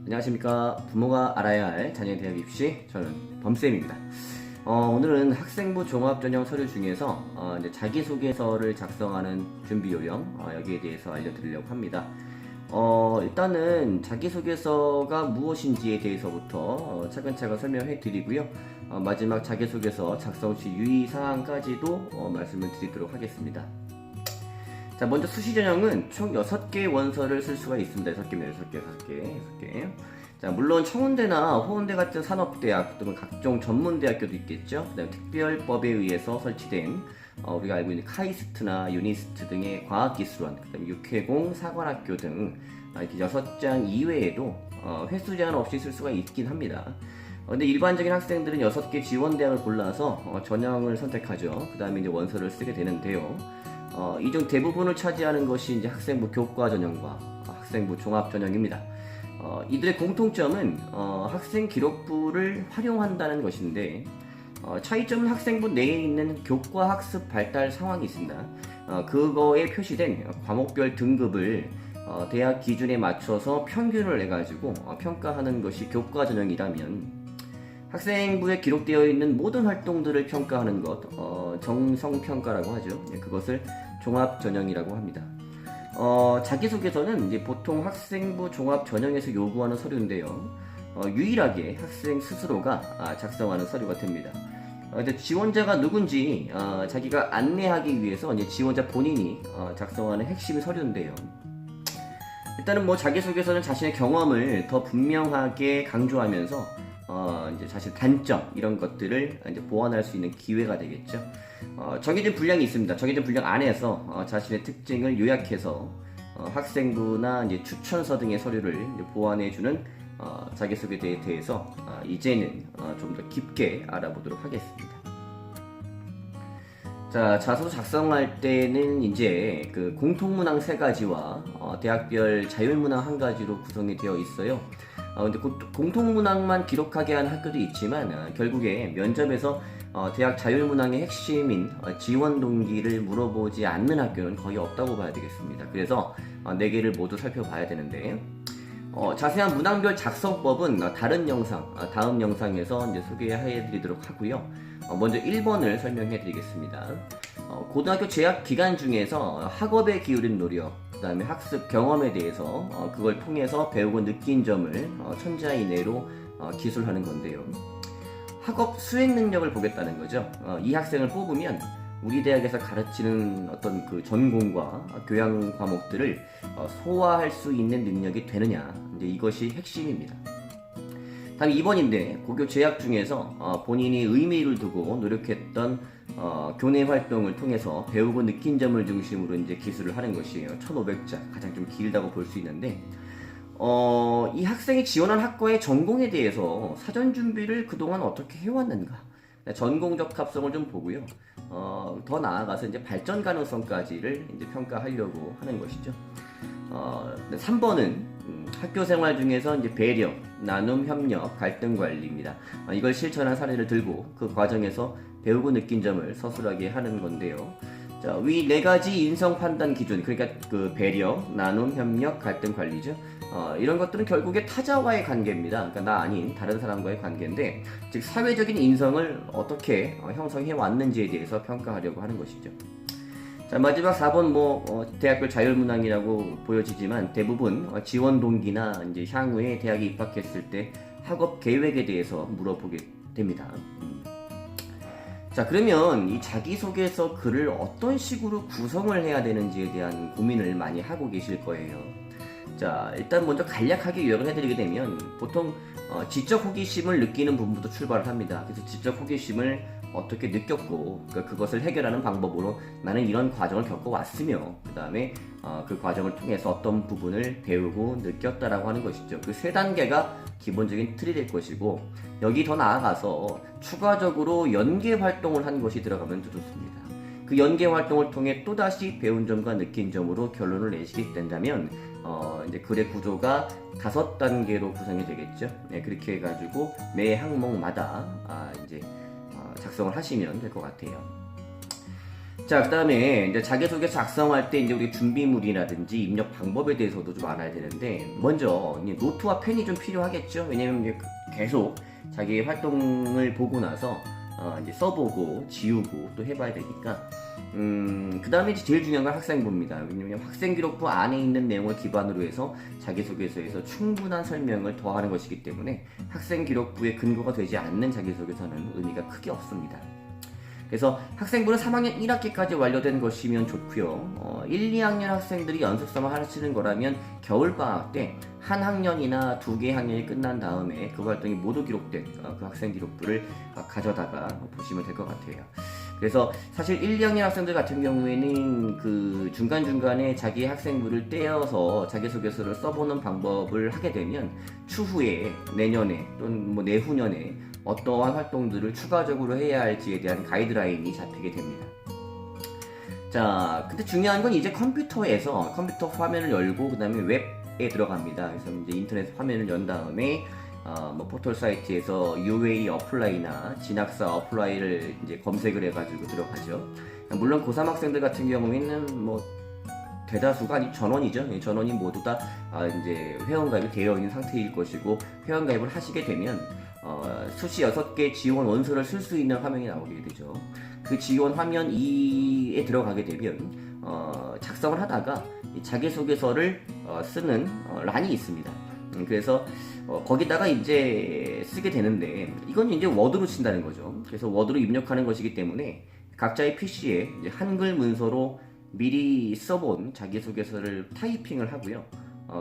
안녕하십니까. 부모가 알아야 할 자녀의 대학 입시, 저는 범쌤입니다. 오늘은 학생부 종합전형 서류 중에서 이제 자기소개서를 작성하는 준비 요령, 여기에 대해서 알려드리려고 합니다. 일단은 자기소개서가 무엇인지에 대해서부터 차근차근 설명해 드리고요. 마지막 자기소개서 작성 시 유의사항까지도 말씀을 드리도록 하겠습니다. 자, 먼저 수시전형은 총 6개의 원서를 쓸 수가 있습니다. 6개입니다. 6개. 자, 물론 청운대나 호운대 같은 산업대학 또는 각종 전문대학교도 있겠죠. 그다음에 특별법에 의해서 설치된 우리가 알고 있는 카이스트나 유니스트 등의 과학기술원, 그다음에 육해공, 사관학교 등 이렇게 6장 이외에도 횟수 제한 없이 쓸 수가 있긴 합니다. 근데 일반적인 학생들은 6개 지원대학을 골라서 전형을 선택하죠. 그 다음에 이제 원서를 쓰게 되는데요. 이 중 대부분을 차지하는 것이 이제 학생부 교과 전형과 학생부 종합 전형입니다. 이들의 공통점은 학생 기록부를 활용한다는 것인데, 차이점은 학생부 내에 있는 교과 학습 발달 상황이 있습니다. 그거에 표시된 과목별 등급을 대학 기준에 맞춰서 평균을 내가지고 평가하는 것이 교과 전형이라면, 학생부에 기록되어 있는 모든 활동들을 평가하는 것, 정성평가라고 하죠. 그것을 종합전형이라고 합니다. 자기소개서는 이제 보통 학생부 종합전형에서 요구하는 서류인데요. 유일하게 학생 스스로가 작성하는 서류가 됩니다. 지원자가 누군지 자기가 안내하기 위해서 이제 지원자 본인이 작성하는 핵심 서류인데요. 일단은 뭐 자기소개서는 자신의 경험을 더 분명하게 강조하면서 이제 자신 단점 이런 것들을 이제 보완할 수 있는 기회가 되겠죠. 정해진 분량이 있습니다. 정해진 분량 안에서 자신의 특징을 요약해서 학생부나 이제 추천서 등의 서류를 이제 보완해주는 자기소개에 대해서 이제는 좀 더 깊게 알아보도록 하겠습니다. 자, 자소서 작성할 때는 이제 그 공통문항 3가지와 대학별 자율문항 1가지로 구성이 되어 있어요. 근데 공통문항만 기록하게 하는 학교도 있지만 결국에 면접에서 대학 자율문항의 핵심인 지원 동기를 물어보지 않는 학교는 거의 없다고 봐야 되겠습니다. 그래서 4개를 모두 살펴봐야 되는데, 자세한 문항별 작성법은 다른 영상, 다음 영상에서 이제 소개해 드리도록 하고요. 먼저 1번을 설명해 드리겠습니다. 고등학교 재학 기간 중에서 학업에 기울인 노력, 그 다음에 학습 경험에 대해서 그걸 통해서 배우고 느낀 점을 천자 이내로 기술하는 건데요. 학업 수행 능력을 보겠다는 거죠. 이 학생을 뽑으면 우리 대학에서 가르치는 어떤 그 전공과 교양 과목들을 소화할 수 있는 능력이 되느냐, 이제 이것이 핵심입니다. 다음 2번인데, 고교 재학 중에서 본인이 의미를 두고 노력했던 교내 활동을 통해서 배우고 느낀 점을 중심으로 이제 기술을 하는 것이에요. 1500자, 가장 좀 길다고 볼 수 있는데, 이 학생이 지원한 학과의 전공에 대해서 사전 준비를 그동안 어떻게 해왔는가, 전공적 합성을 좀 보고요. 더 나아가서 이제 발전 가능성까지를 이제 평가하려고 하는 것이죠. 3번은 학교 생활 중에서 이제 배려, 나눔, 협력, 갈등 관리입니다. 이걸 실천한 사례를 들고 그 과정에서 배우고 느낀 점을 서술하게 하는 건데요. 자, 위 4가지 인성 판단 기준, 그러니까 그 배려, 나눔, 협력, 갈등 관리죠. 이런 것들은 결국에 타자와의 관계입니다. 그러니까 나 아닌 다른 사람과의 관계인데, 즉 사회적인 인성을 어떻게 형성해 왔는지에 대해서 평가하려고 하는 것이죠. 자, 마지막 4번 대학별 자율문항이라고 보여지지만 대부분 지원 동기나 이제 향후에 대학에 입학했을 때 학업 계획에 대해서 물어보게 됩니다. 자, 그러면 이 자기소개서 글을 어떤 식으로 구성을 해야 되는지에 대한 고민을 많이 하고 계실 거예요. 자, 일단 먼저 간략하게 요약을 해드리게 되면, 보통 지적 호기심을 느끼는 부분부터 출발을 합니다. 그래서 지적 호기심을 어떻게 느꼈고 그러니까 그것을 해결하는 방법으로 나는 이런 과정을 겪어왔으며 그 다음에 그 과정을 통해서 어떤 부분을 배우고 느꼈다라고 하는 것이죠. 그 세 단계가 기본적인 틀이 될 것이고 여기 더 나아가서 추가적으로 연계 활동을 한 것이 들어가면 더 좋습니다. 그 연계 활동을 통해 또다시 배운 점과 느낀 점으로 결론을 내시게 된다면 이제 글의 구조가 5단계로 구성이 되겠죠. 네, 그렇게 해가지고 매 항목마다 이제 작성을 하시면 될 것 같아요. 자, 그 다음에 이제 자기소개 작성할 때 이제 우리 준비물이라든지 입력 방법에 대해서도 좀 알아야 되는데, 먼저 이제 노트와 펜이 좀 필요하겠죠. 왜냐면 이제 계속 자기 활동을 보고 나서 이제 써보고 지우고 또 해봐야 되니까. 그 다음에 제일 중요한 건 학생부입니다. 왜냐면 학생기록부 안에 있는 내용을 기반으로 해서 자기소개서에서 충분한 설명을 더하는 것이기 때문에 학생기록부의 근거가 되지 않는 자기소개서는 의미가 크게 없습니다. 그래서 학생부는 3학년 1학기까지 완료된 것이면 좋고요. 1, 2학년 학생들이 연습서만 하시는 거라면 겨울방학 때 한 학년이나 2개 학년이 끝난 다음에 그 활동이 모두 기록된 그 학생기록부를 가져다가 보시면 될 것 같아요. 그래서 사실 1, 2학년 학생들 같은 경우에는 그 중간중간에 자기 학생부를 떼어서 자기소개서를 써보는 방법을 하게 되면 추후에 내년에 또는 뭐 내후년에 어떠한 활동들을 추가적으로 해야 할지에 대한 가이드라인이 잡히게 됩니다. 자, 근데 중요한 건 이제 컴퓨터에서 컴퓨터 화면을 열고 그 다음에 웹에 들어갑니다. 그래서 이제 인터넷 화면을 연 다음에 뭐 포털 사이트에서 UA 어플라이나 진학사 어플라이를 이제 검색을 해가지고 들어가죠. 물론 고3 학생들 같은 경우에는 뭐 대다수가 아니 전원이죠. 전원이 모두 다 이제 회원가입이 되어 있는 상태일 것이고 회원가입을 하시게 되면 수시 6개 지원 원서를 쓸 수 있는 화면이 나오게 되죠. 그 지원 화면 2에 들어가게 되면 작성을 하다가 자기소개서를 쓰는 란이 있습니다. 그래서 거기다가 이제 쓰게 되는데 이건 이제 워드로 친다는 거죠. 그래서 워드로 입력하는 것이기 때문에 각자의 PC에 이제 한글 문서로 미리 써본 자기소개서를 타이핑을 하고요.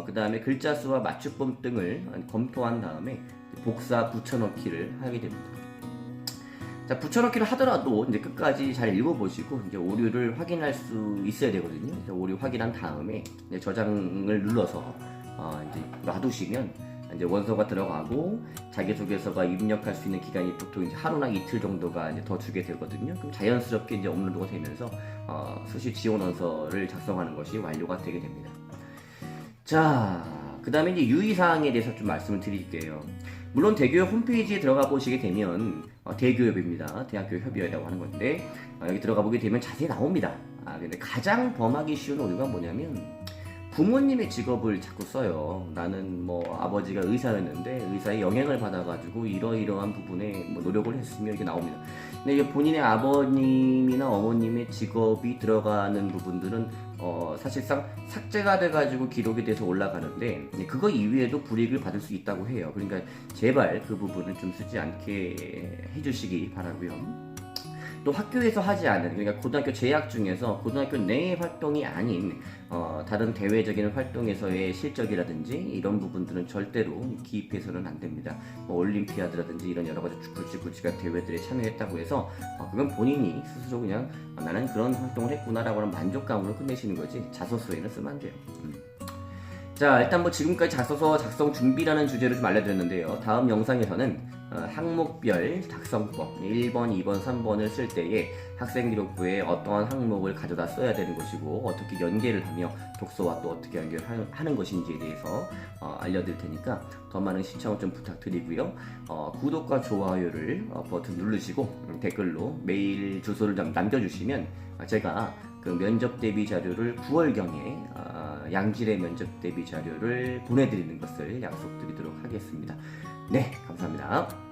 그 다음에 글자 수와 맞춤법 등을 검토한 다음에 복사 붙여넣기를 하게 됩니다. 자, 붙여넣기를 하더라도 이제 끝까지 잘 읽어보시고 이제 오류를 확인할 수 있어야 되거든요. 오류 확인한 다음에 이제 저장을 눌러서 이제 놔두시면 이제 원서가 들어가고 자기소개서가 입력할 수 있는 기간이 보통 이제 하루나 이틀 정도가 이제 더 주게 되거든요. 그럼 자연스럽게 이제 업로드가 되면서 수시 지원 원서를 작성하는 것이 완료가 되게 됩니다. 자, 그 다음에 이제 유의사항에 대해서 좀 말씀을 드릴게요. 물론 대교협 홈페이지에 들어가 보시게 되면 대교협입니다. 대학교 협의회라고 하는 건데 여기 들어가 보게 되면 자세히 나옵니다. 근데 가장 범하기 쉬운 오류가 뭐냐면 부모님의 직업을 자꾸 써요. 나는 뭐 아버지가 의사였는데 의사의 영향을 받아가지고 이러이러한 부분에 뭐 노력을 했으며 이게 나옵니다. 근데 이게 본인의 아버님이나 어머님의 직업이 들어가는 부분들은 사실상 삭제가 돼가지고 기록이 돼서 올라가는데 그거 이외에도 불이익을 받을 수 있다고 해요. 그러니까 제발 그 부분을 좀 쓰지 않게 해주시기 바라고요. 또 학교에서 하지 않은, 그러니까 고등학교 재학 중에서 고등학교 내의 활동이 아닌 다른 대외적인 활동에서의 실적이라든지 이런 부분들은 절대로 기입해서는 안 됩니다. 뭐 올림피아드라든지 이런 여러 가지 굵직굵직한 대회들에 참여했다고 해서 그건 본인이 스스로 그냥 나는 그런 활동을 했구나라고 하는 만족감으로 끝내시는 거지 자소서에는 쓰면 안 돼요. 자, 일단 뭐 지금까지 자소서 작성 준비라는 주제를 좀 알려드렸는데요. 다음 영상에서는 항목별 작성법 1번, 2번, 3번을 쓸 때에 학생기록부에 어떠한 항목을 가져다 써야 되는 것이고 어떻게 연계를 하며 독서와 또 어떻게 연결하는 것인지에 대해서 알려드릴 테니까 더 많은 시청을 좀 부탁드리고요. 구독과 좋아요를 버튼 누르시고 댓글로 메일 주소를 좀 남겨주시면 제가 그 면접 대비 자료를 9월경에 양질의 면접 대비 자료를 보내드리는 것을 약속드리도록 하겠습니다. 네, 감사합니다.